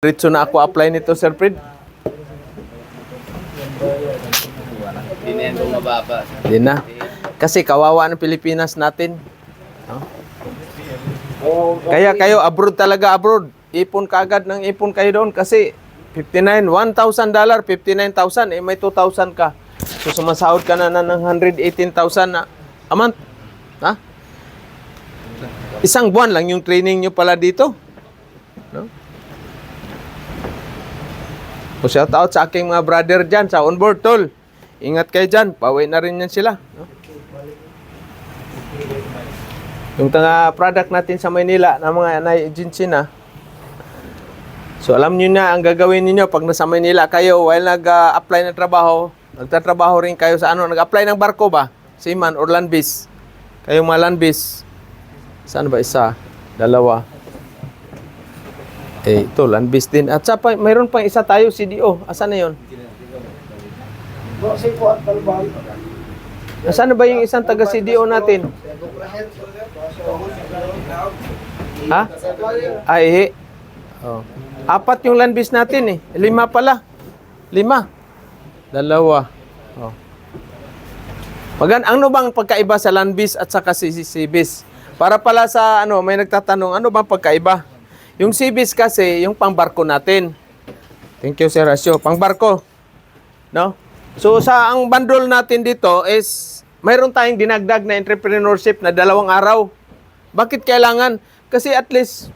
Diretso na ako apply nito, Sir Fred. Hindi na yan kung mababa. Hindi na. Kasi kawawa ng Pilipinas natin. No? Kaya kayo abroad talaga, abroad. Ipon kaagad ng ipon kayo doon kasi $1,000, $59,000, may 2,000 ka. So sumasahod ka na ng 118,000 na a month. Ha? Isang buwan lang yung training nyo pala dito. No? So shout out sa aking mga brother dyan sa onboard, tol. Ingat kayo dyan. Pauwi na rin yan sila. No? Yung product natin sa Maynila na mga agency na. So alam niyo na ang gagawin niyo pag nasa Maynila kayo while nag-apply ng trabaho. Nagtatrabaho rin kayo sa nag-apply ng barko ba? Seaman or land base. Kayong mga land base. Saan ba isa? Dalawa. Ito land base din. At sa mayroon pang isa tayo CDO. Asan na 'yon? Asan na ba yung isang taga CDO natin? Ha? Ay, oh. 4 yung land base natin eh. 5 pala. 5. 2. Oh. Ano bang pagkaiba sa land base at saka sea base? Para pala sa may nagtatanong, ano bang pagkaiba? Yung sea base kasi, yung pangbarko natin. Thank you, Sir Rasyo. Pangbarko. No? So, ang bandol natin dito is, mayroon tayong dinagdag na entrepreneurship na 2 araw. Bakit kailangan? Kasi at least,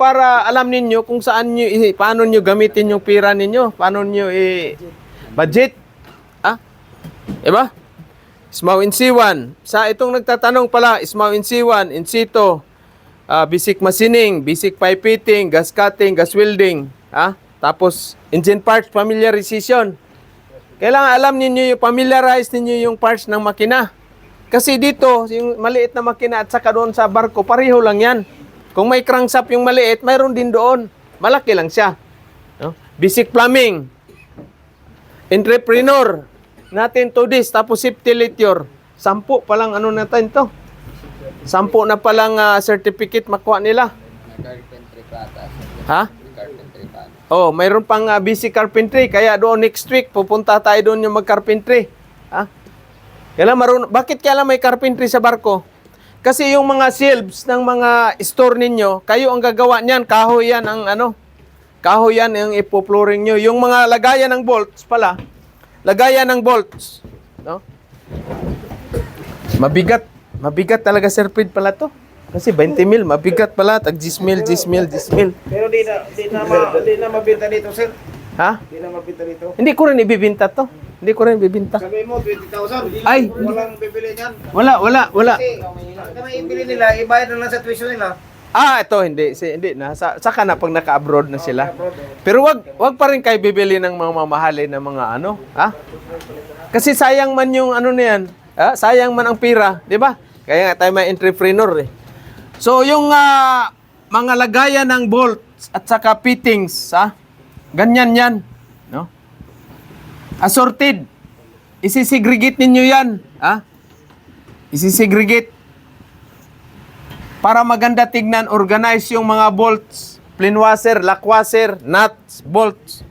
para alam ninyo kung paano nyo gamitin yung pira ninyo. Paano nyo budget. Diba? SMAW in C1. Sa itong nagtatanong pala, SMAW in C1, in C2, basic machining, basic pipe fitting, gas cutting, gas welding. Tapos, engine parts familiarization. Kailangan alam ninyo familiarize ninyo yung parts ng makina. Kasi dito, yung maliit na makina at saka doon sa barko, pareho lang yan. Kung may crankshaft yung maliit, mayroon din doon. Malaki lang siya. No? Basic plumbing. Entrepreneur. Natin to this. Tapos safety literature. 10 palang natin to. 10 na palang certificate makuha nila. Carpentry pata. Ha? Carpentry pata. Oh, mayroon pang basic carpentry. Kaya doon next week, pupunta tayo doon yung mag-carpentry. Bakit kailan may carpentry sa barko? Kasi yung mga shelves ng mga store ninyo, kayo ang gagawa niyan. Kahoy yan kahoy yan ang ipo-flooring nyo. Yung mga lagayan ng bolts pala, lagayan ng bolts. No? Mabigat talaga, Sir Fred pala to. Kasi 20 mil, mabigat pala. Tag 10 mil. Pero di na mabenta dito, sir. Ha? Di na mabenta dito. Hindi ko rin ibibinta to. Sabi mo, 20,000. Ay! Walang bibili niyan. Wala. Kasi, kung ibili nila, ibayad na lang sa tuition nila. Ito, hindi na. Saka na pag naka-abroad na sila. Pero wag pa rin kayo bibili ng mga mamahalin na mga Kasi sayang man yung na yan. Sayang man ang pira, di ba? Kaya nga tayo may entrepreneur eh. So, yung mga lagayan ng bolts at saka fittings, ganyan yan. No? Assorted. Isisegregate ninyo yan. Isisegregate. Para maganda tignan, organize yung mga bolts, plain washer, lock washer, nuts, bolts,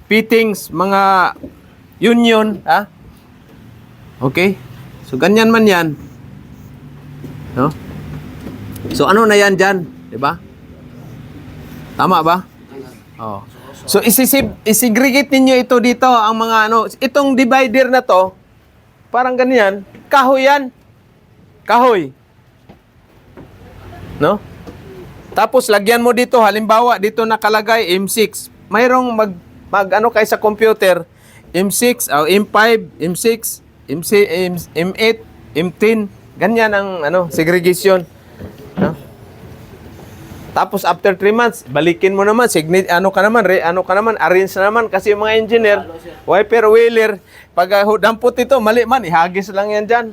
fittings, mga union, Okay? So, ganyan man yan. No? So, na yan dyan? Diba? Tama ba? Oh. So, isegregate ninyo ito dito, ang mga itong divider na to, parang ganyan, kahoy yan. Kahoy. No? Tapos lagyan mo dito, halimbawa dito nakalagay M6. Mayroong kayo sa computer, M6, M5, M6, M8, M10. Ganyan ang segregation. No? Tapos after 3 months, balikin mo naman, arrange na naman kasi yung mga engineer, wiper, wheeler, pag dampot ito, mali man, ihagis lang yan dyan.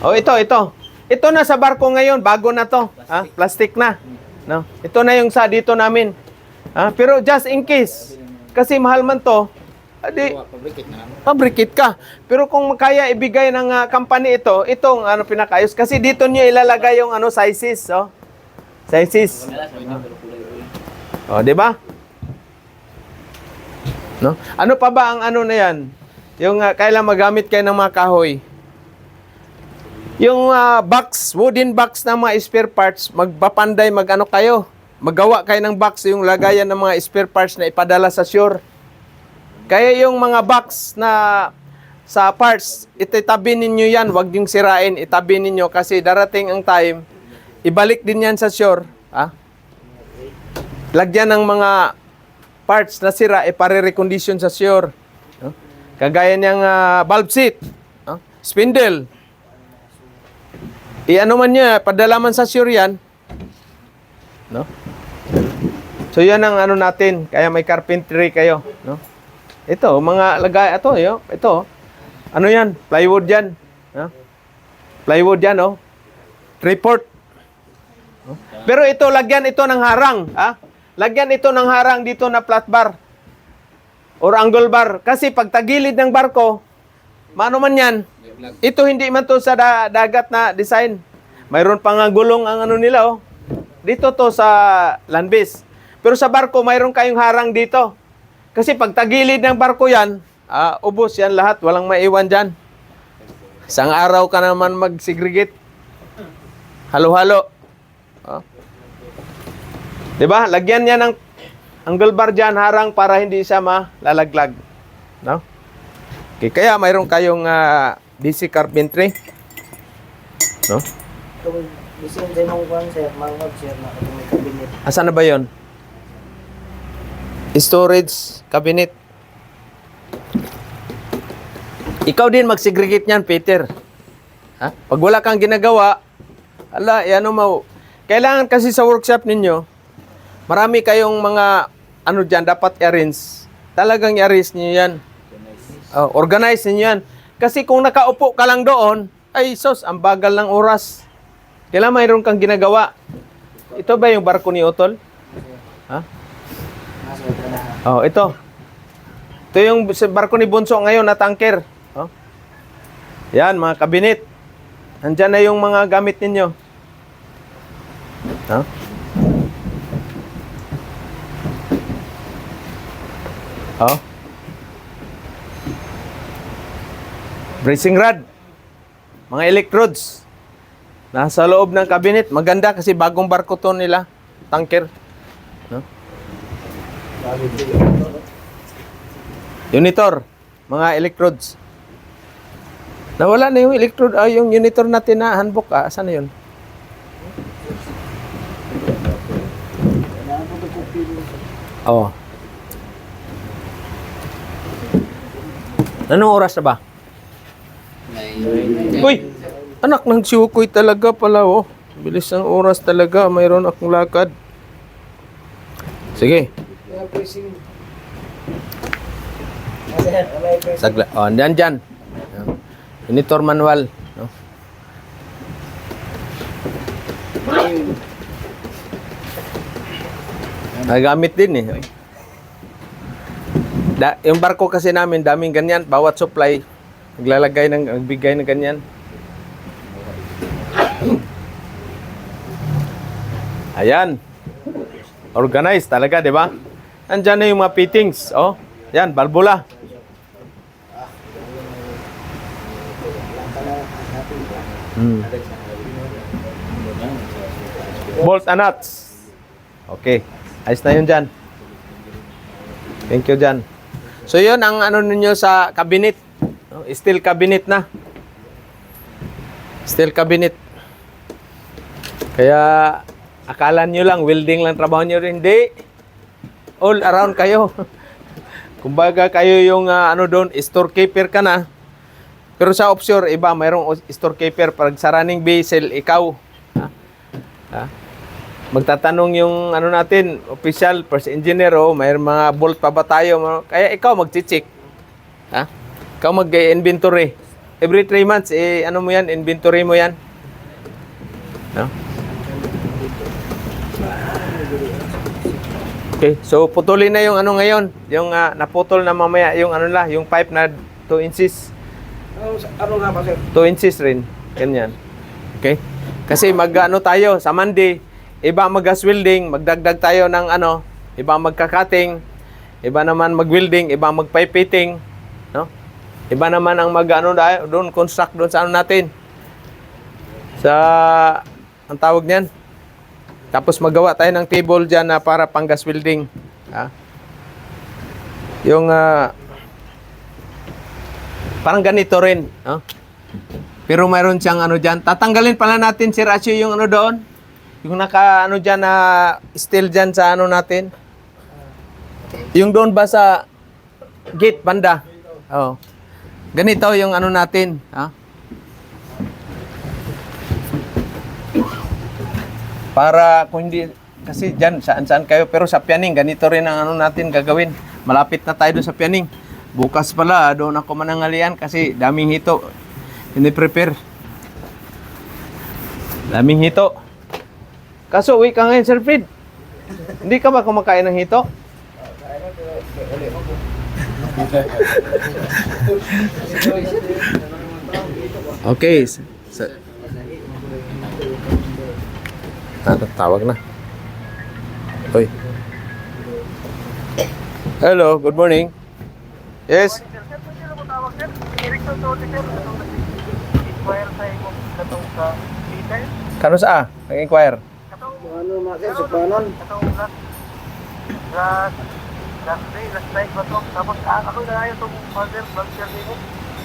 Ito. Ito na sa barko ngayon, bago na to. Plastic na. No? Ito na yung sa dito namin. Pero just in case, kasi mahal man to, Fabricate ka. Pero kung kaya ibigay ng company itong pinakayos kasi dito niyo ilalagay yung sizes, Sizes. O, di ba? No? Ano pa ba ang ano na yan? Yung kailan magamit kayo ng mga kahoy? Yung box, wooden box ng mga spare parts, magpapanday, mag-ano kayo? Maggawa kayo ng box, yung lagayan ng mga spare parts na ipadala sa shore. Kaya yung mga box na sa parts, ititabi ninyo yan, huwag yung sirain, itabi ninyo kasi darating ang time, ibalik din yan sa shore. Ha? Lagyan ng mga parts na sira, ipare-recondition sa shore. No? Kagaya niyang valve seat, spindle. I-ano man niya, padala man sa shore yan. No? So yan ang ano natin, kaya may carpentry kayo. No? Ito, mga lagay, ito. Ano yan? Plywood yan. Ha? Plywood yan, oh. Report. No? Pero ito, lagyan ito ng harang. Ha? Lagyan ito ng harang dito na flat bar. Or angle bar. Kasi pag tagilid ng barko, maano man yan, ito hindi man to sa dagat na design. Mayroon pa nga gulong ang ano nila, oh. Dito to sa land base. Pero sa barko, mayroon kayong harang dito. Kasi pag tagilid ng barko yan, ubos yan lahat. Walang maiwan dyan. Isang araw ka naman mag-segregate. Halo-halo. Diba? Lagyan niya ng angle bar dyan, harang para hindi siya malalaglag. No? Okay, kaya mayroon kayong DC carpentry. No? Bisin sa mong kwan, sir, mangod, sir, na may cabinet. Asan na ba yon? Storage cabinet. Ikaw din mag-segregate niyan, Peter. Ha? Pag wala kang ginagawa, ano mo, kailangan kasi sa workshop ninyo, marami kayong mga, dyan, dapat i-arrange. Talagang i-arrange niyo yan. Organize niyo yan. Kasi kung nakaupo ka lang doon, ay sos, ang bagal ng oras. Kailangan mayroon kang ginagawa. Ito ba yung barko ni Otol? Ha? Ito. Ito yung barko ni Bunso ngayon na tanker. Yan, mga kabinet. Nandyan na yung mga gamit ninyo. Bracing rod. Mga electrodes. Nasa loob ng cabinet. Maganda kasi bagong barko to nila. Tanker. No? Unitor. Mga electrodes. Nawala na yung electrode. Yung unitor natin na handbook. Saan na yun? Anong oras na ba? Uy! Anak ng siukoy talaga pala, oh. Bilis ng oras talaga. Mayroon akong lakad. Sige. Sagla. Andyan. Unitor manual. No? Nagamit din eh. Yung barko kasi namin, daming ganyan. Bawat supply, nagbigay ng ganyan. Ayan. Organized talaga, di ba? Andyan na yung mga fittings. Yan, balbula. Bolt and nuts. Okay. Ayos na yun dyan. Thank you dyan. So yun ang ninyo sa cabinet. Steel cabinet na. Steel cabinet. Kaya akala nyo lang, welding lang trabaho nyo rin. Hindi. All around kayo. Kumbaga kayo yung doon, storekeeper ka na. Pero sa offshore, iba, mayroong storekeeper. Pag sa running vessel, ikaw. Magtatanong yung natin, official, first engineer, may mga bolt pa ba tayo? Kaya ikaw mag-check. Ikaw mag-inventory. Every 3 months, mo yan, inventory mo yan. Okay, so putulin na yung ngayon. Yung naputol na mamaya, yung yung pipe na 2 inches. Ano nga ba, sir? 2 inches rin. Ganyan. Okay? Kasi tayo sa Monday, iba mag-gas welding, magdagdag tayo ng ano, iba magka-cutting, iba naman mag-welding, iba mag-pipe fitting, no? Iba naman ang mag-ano doon, construct doon sa ano natin. Sa, ang tawag niyan. Tapos magawa tayo ng table dyan na para pang gas welding. Ha? Yung, parang ganito rin. No? Pero mayroon siyang ano dyan. Tatanggalin pala natin, Sir Asyo, yung ano doon. Yung naka, ano dyan na steel dyan sa ano natin. Yung doon ba sa gate, banda. Oh. Ganito yung ano natin. Ha? Para kung hindi, kasi dyan, saan-saan kayo. Pero sa Pianing, ganito rin ang ano natin gagawin. Malapit na tayo doon sa Pianing. Bukas pala, doon ako manangalian kasi daming hito. Hindi prepare. Daming hito. Kaso, uwi ka ngayon, Sir Fred. Hindi ka ba kumakain ng hito? Okay. Tawag na. Hoy. Hello, good morning. Yes. Kano sa nag-inquire? Ano mga sa panon?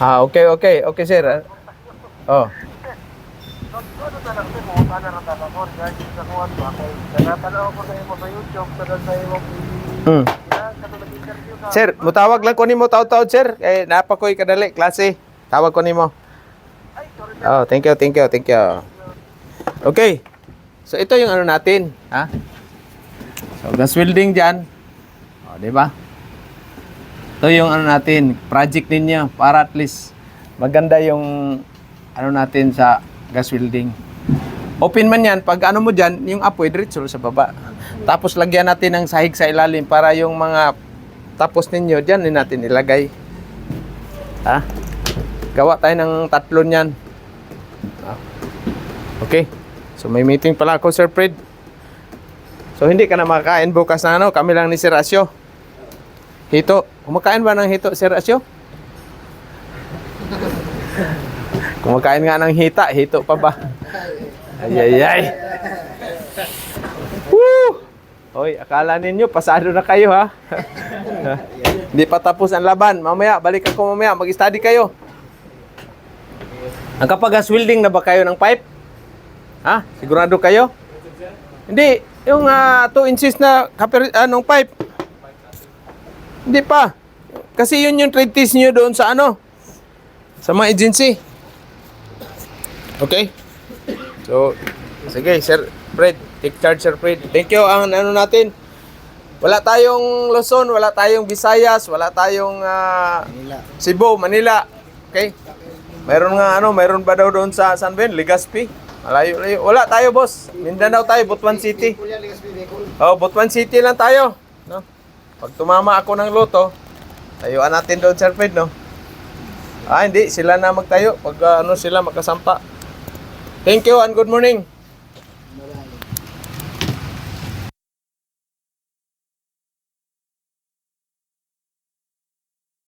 Ah, okay. Okay, sir. Oh. Hmm. Sir, mutawag lang ko nimo taw-taw, sir. Eh napakoy kadali klase. Tawag ko nimo. Oh, thank you. Okay. So ito yung ano natin, ha? So gas welding diyan. Oh, di ba? Ito yung ano natin, project ninyo para at least maganda yung ano natin sa gas welding. Open man yan, pag ano mo dyan, yung apoy diretso sa baba. Tapos lagyan natin ng sahig sa ilalim para yung mga tapos ninyo, dyan din natin ilagay. Ha? Gawa tayo ng 3 niyan. Okay. So may meeting pala ako, Sir Fred. So hindi ka na makakain bukas na ano, kami lang ni Sir Asyo. Hito. Kumakain ba ng hito, Sir Asyo? Kumakain nga ng hito pa ba? Ay. Woo! Hoy, akala ninyo, pasado na kayo, ha? Hindi pa tapos ang laban. Mamaya, balik ako mamaya. Mag-study kayo. Nakapagas welding na ba kayo ng pipe? Ha? Sigurado kayo? Hindi. Yung 2 inches na nung pipe. Hindi pa. Kasi yun yung trade test nyo doon sa ano? Sa mga agency. Okay? So, sige, Sir Fred. Take charge, Sir Fred. Thank you. Ang ano natin, wala tayong Luzon, wala tayong Visayas, wala tayong Cebu, Manila. Okay? Mayroon ba daw doon sa San Ben, Legazpi? Malayo. Wala tayo, boss. Mindanao tayo, Butuan City. Oh, Butuan City lang tayo, no? Pag tumama ako ng loto, tayuan natin doon, Sir Fred, no? Hindi, sila na magtayo pag sila magkasampa. Thank you and good morning.